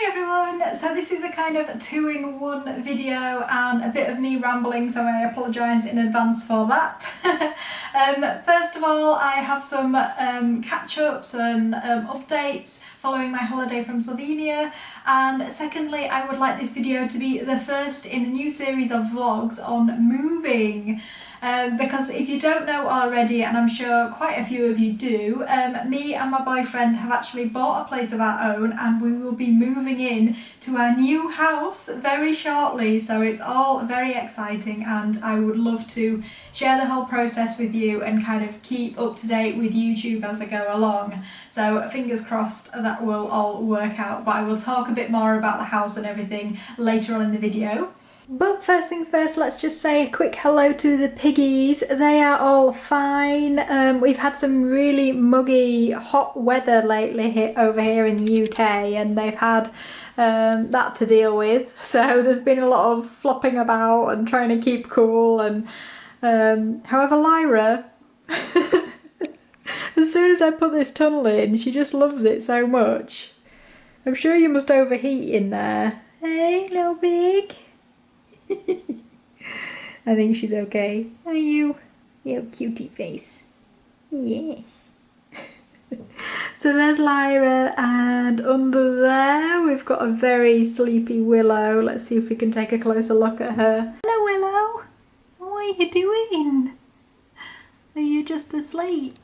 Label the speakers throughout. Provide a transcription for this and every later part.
Speaker 1: everyone, so this is a kind of two-in-one video and a bit of me rambling, so I apologise in advance for that. First of all, I have some catch-ups and updates following my holiday from Slovenia, and secondly I would like this video to be the first in a new series of vlogs on moving. Because if you don't know already, and I'm sure quite a few of you do, me and my boyfriend have actually bought a place of our own and we will be moving in to our new house very shortly, so it's all very exciting and I would love to share the whole process with you and kind of keep up to date with YouTube as I go along. So fingers crossed that will all work out, but I will talk a bit more about the house and everything later on in the video. But first things first, let's just say a quick hello to the piggies. They are all fine. We've had some really muggy hot weather lately over here in the UK, and they've had that to deal with. So there's been a lot of flopping about and trying to keep cool. And however, Lyra, as soon as I put this tunnel in, she just loves it so much. I'm sure you must overheat in there. Hey, little pig. I think she's okay. Are you? You cutie face. Yes. So there's Lyra, and under there we've got a very sleepy Willow. Let's see if we can take a closer look at her. Hello Willow. What are you doing? Are you just asleep?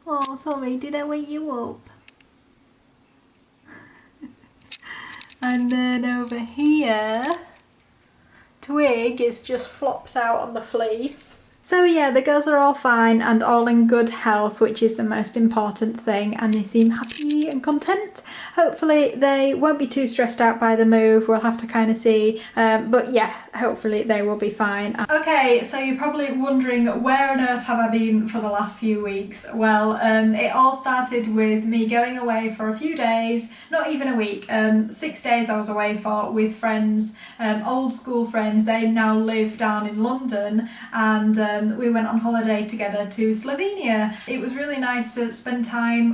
Speaker 1: Oh, sorry, did I wake you up? And then over here, Twig is just flopped out on the fleece. So yeah, the girls are all fine and all in good health, which is the most important thing, and they seem happy and content. Hopefully they won't be too stressed out by the move, we'll have to kind of see, but yeah, hopefully they will be fine. Okay, so you're probably wondering where on earth have I been for the last few weeks? Well, it all started with me going away for a few days, not even a week, 6 days I was away for with friends, old school friends. They now live down in London, and we went on holiday together to Slovenia. It was really nice to spend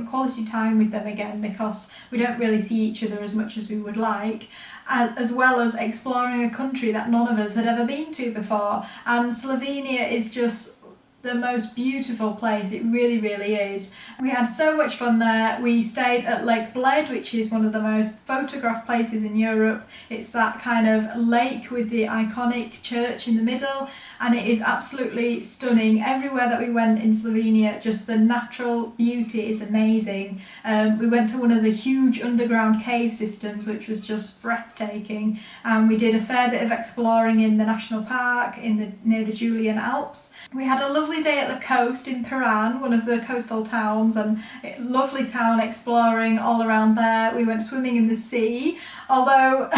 Speaker 1: quality time with them again, because we don't really see each other as much as we would like, as well as exploring a country that none of us had ever been to before. And Slovenia is just the most beautiful place, it really, really is. We had so much fun there. We stayed at Lake Bled, which is one of the most photographed places in Europe. It's that kind of lake with the iconic church in the middle, and it is absolutely stunning. Everywhere that we went in Slovenia, just the natural beauty is amazing. We went to one of the huge underground cave systems, which was just breathtaking, and we did a fair bit of exploring in the national park near the Julian Alps. We had a lovely day at the coast in Piran, one of the coastal towns, and lovely town exploring all around there. We went swimming in the sea, although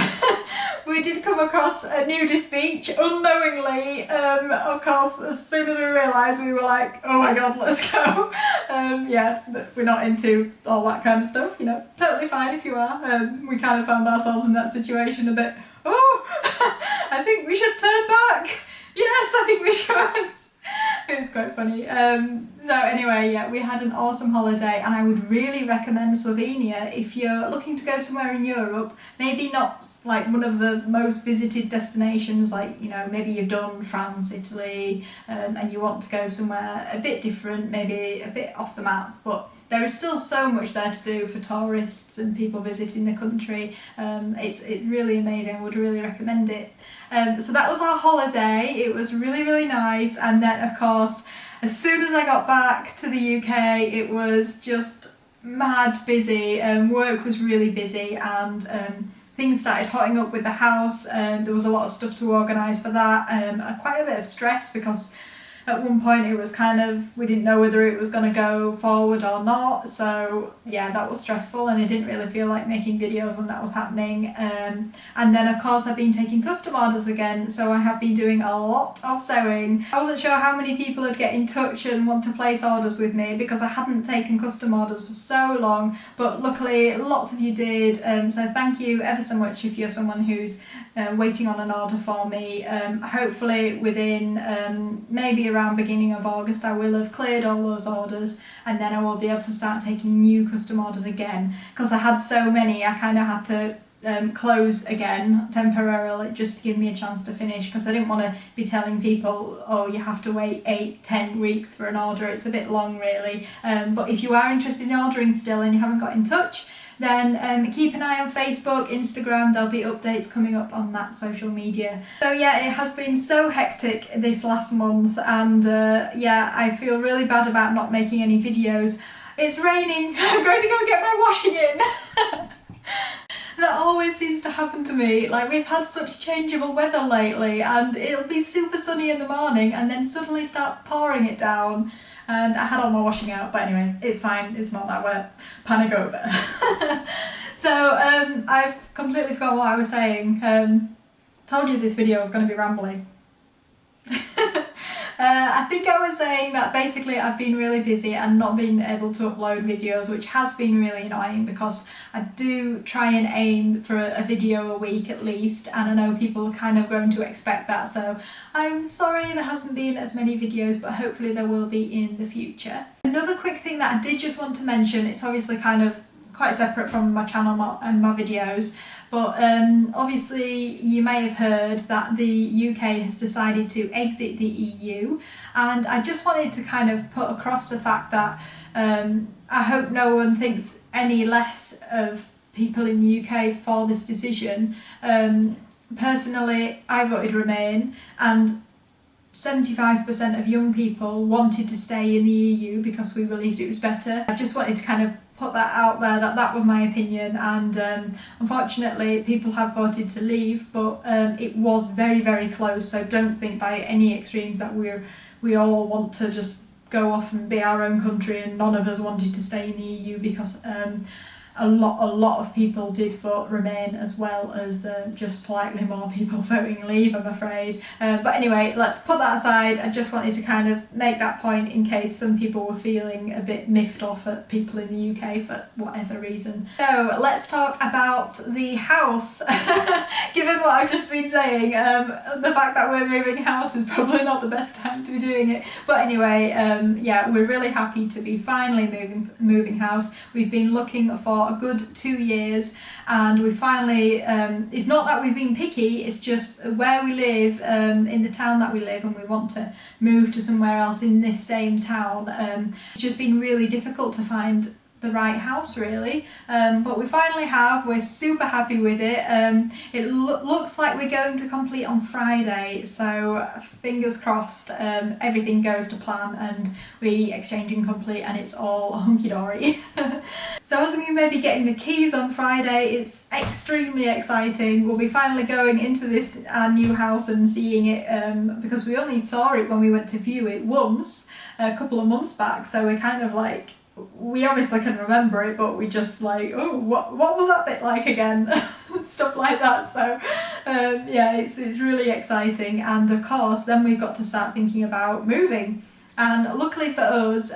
Speaker 1: we did come across a nudist beach unknowingly. Of course, as soon as we realised, we were like, oh my god, let's go. Yeah, but we're not into all that kind of stuff, you know, totally fine if you are. We kind of found ourselves in that situation a bit, oh, I think we should turn back. Yes, I think we should. It was quite funny. So anyway, yeah, we had an awesome holiday, and I would really recommend Slovenia if you're looking to go somewhere in Europe. Maybe not like one of the most visited destinations, like, you know, maybe you've done France, Italy, and you want to go somewhere a bit different, maybe a bit off the map, but there is still so much there to do for tourists and people visiting the country. It's really amazing. I would really recommend it. So that was our holiday. It was really, really nice. And then, of course, as soon as I got back to the UK, it was just mad busy. Work was really busy, and things started hotting up with the house. There was a lot of stuff to organise for that. Quite a bit of stress, because at one point it was kind of, we didn't know whether it was going to go forward or not, so yeah, that was stressful, and I didn't really feel like making videos when that was happening. And then of course I've been taking custom orders again, so I have been doing a lot of sewing. I wasn't sure how many people would get in touch and want to place orders with me, because I hadn't taken custom orders for so long, but luckily lots of you did, so thank you ever so much if you're someone who's waiting on an order for me. Hopefully within maybe around beginning of August I will have cleared all those orders, and then I will be able to start taking new custom orders again, because I had so many I kind of had to close again temporarily just to give me a chance to finish, because I didn't want to be telling people, oh, you have to wait 8-10 weeks for an order. It's a bit long really, but if you are interested in ordering still and you haven't got in touch, then keep an eye on Facebook, Instagram. There'll be updates coming up on that social media. So yeah, it has been so hectic this last month, and yeah, I feel really bad about not making any videos. It's raining. I'm going to go get my washing in. That always seems to happen to me. Like, we've had such changeable weather lately, and it'll be super sunny in the morning and then suddenly start pouring it down. And I had all my washing out, but anyway, it's fine, it's not that wet. Panic over. So I've completely forgot what I was saying. Told you this video was going to be rambling. I think I was saying that basically I've been really busy and not been able to upload videos, which has been really annoying, because I do try and aim for a video a week at least, and I know people are kind of going to expect that, so I'm sorry there hasn't been as many videos, but hopefully there will be in the future. Another quick thing that I did just want to mention, it's obviously kind of quite separate from my channel and my videos, but obviously you may have heard that the UK has decided to exit the EU, and I just wanted to kind of put across the fact that I hope no one thinks any less of people in the UK for this decision. Personally, I voted Remain, and 75% of young people wanted to stay in the EU because we believed it was better. I just wanted to kind of put that out there, that that was my opinion, and unfortunately people have voted to leave, but it was very, very close, so don't think by any extremes that we all want to just go off and be our own country, and none of us wanted to stay in the EU, because a lot of people did vote Remain, as well as just slightly more people voting Leave, I'm afraid. But anyway, let's put that aside. I just wanted to kind of make that point in case some people were feeling a bit miffed off at people in the UK for whatever reason. So let's talk about the house. Given what I've just been saying, the fact that we're moving house is probably not the best time to be doing it. But anyway, yeah, we're really happy to be finally moving house. We've been looking for a good 2 years, and we finally, it's not that we've been picky, it's just where we live, in the town that we live, and we want to move to somewhere else in this same town. It's just been really difficult to find the right house really, but we finally have. We're super happy with it. It looks like we're going to complete on Friday, so fingers crossed everything goes to plan and we exchange and complete and it's all hunky-dory. So as we may be getting the keys on Friday, it's extremely exciting. We'll be finally going into this our new house and seeing it, because we only saw it when we went to view it once a couple of months back, so we're kind of like, we obviously can remember it, but we just like, oh, what was that bit like again? Stuff like that. So yeah, it's really exciting, and of course then we've got to start thinking about moving. And luckily for us,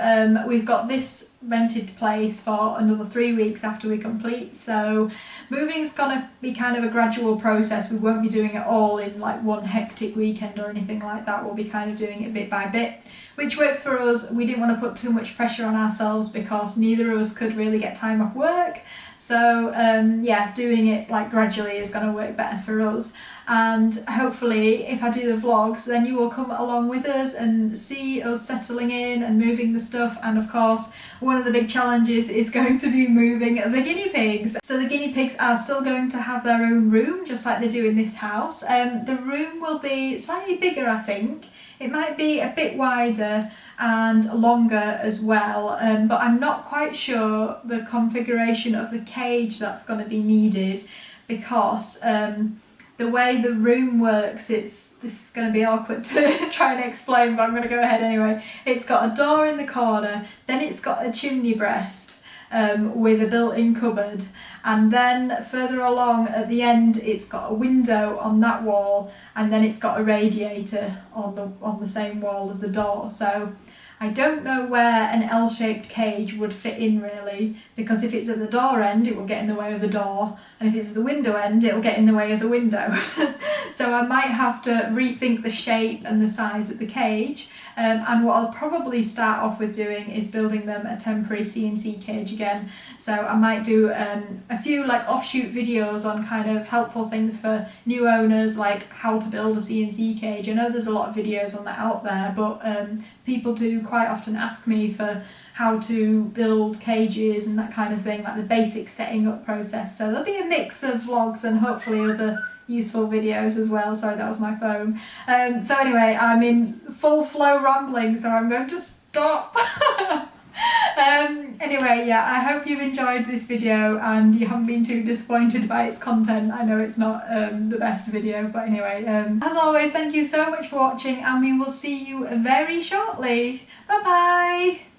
Speaker 1: we've got this rented place for another 3 weeks after we complete, so moving's gonna be kind of a gradual process. We won't be doing it all in like one hectic weekend or anything like that. We'll be kind of doing it bit by bit, which works for us. We didn't want to put too much pressure on ourselves because neither of us could really get time off work, so yeah, doing it like gradually is going to work better for us. And hopefully if I do the vlogs, then you will come along with us and see us settling in and moving the stuff. And of course, one of the big challenges is going to be moving the guinea pigs. So the guinea pigs are still going to have their own room, just like they do in this house. The room will be slightly bigger, I think. It might be a bit wider and longer as well, but I'm not quite sure the configuration of the cage that's going to be needed, because the way the room works, this is going to be awkward to try and explain, but I'm going to go ahead anyway. It's got a door in the corner, then it's got a chimney breast with a built-in cupboard, and then further along at the end it's got a window on that wall, and then it's got a radiator on the same wall as the door. So I don't know where an L-shaped cage would fit in really, because if it's at the door end it will get in the way of the door, and if it's at the window end it will get in the way of the window. So I might have to rethink the shape and the size of the cage, and what I'll probably start off with doing is building them a temporary CNC cage again. So I might do a few like offshoot videos on kind of helpful things for new owners, like how to build a CNC cage. I know there's a lot of videos on that out there, but people do quite often ask me for how to build cages and that kind of thing, like the basic setting up process. So there'll be a mix of vlogs and hopefully other useful videos as well. Sorry, that was my phone. So anyway, I'm in full flow rambling, so I'm going to stop. Anyway, yeah, I hope you've enjoyed this video and you haven't been too disappointed by its content. I know it's not the best video, but anyway, as always, thank you so much for watching and we will see you very shortly. Bye bye!